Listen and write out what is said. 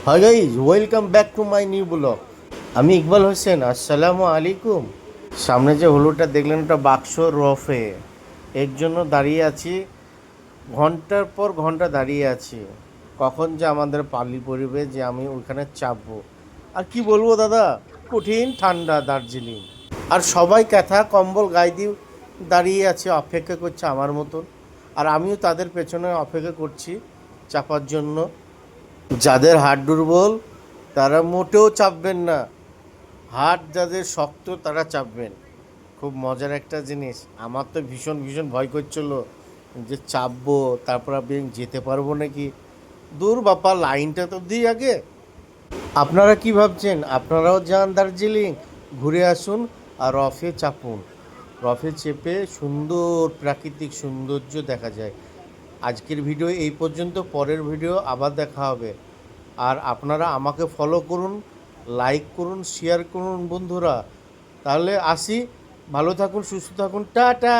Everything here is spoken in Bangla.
Hi guys, welcome back to my new blog. আমি ইকবাল হোসেন, আসসালামু আলাইকুম। সামনে যে হলুদটা দেখলেন ওটা বাক্স রফে, এর জন্য দাঁড়িয়ে আছি। ঘন্টার পর ঘন্টা দাঁড়িয়ে আছি, কখন যে আমাদের পালি পড়বে যে আমি ওইখানে চাপবো। আর কি বলবো দাদা, কঠিন ঠান্ডা দার্জিলিং। আর সবাই কাঁথা কম্বল গায়ে দিয়ে দাঁড়িয়ে আছে, অপেক্ষা করছে আমার মতন। আর আমিও তাদের পেছনে অপেক্ষা করছি চাপার জন্য। যাদের হাড় দুর্বল তারা মোটেও চাপবেন না, হাড় যাদের শক্ত তারা চাপবেন। খুব মজার একটা জিনিস, আমার তো ভীষণ ভীষণ ভয় করছিল যে চাপবো, তারপর আমি যেতে পারবো নাকি। দূর বাপা, লাইনটা তো দিই আগে। আপনারা কি ভাবছেন? আপনারাও যান দার্জিলিং, ঘুরে আসুন আর রফে চাপুন। রফে চেপে সুন্দর প্রাকৃতিক সৌন্দর্য দেখা যায়। আজকের ভিডিও এই পর্যন্ত, পরের ভিডিও আবার দেখা হবে। আর আপনারা আমাকে ফলো করুন, লাইক করুন, শেয়ার করুন বন্ধুরা। তাহলে আসি, ভালো থাকুন, সুস্থ থাকুন, টাটা।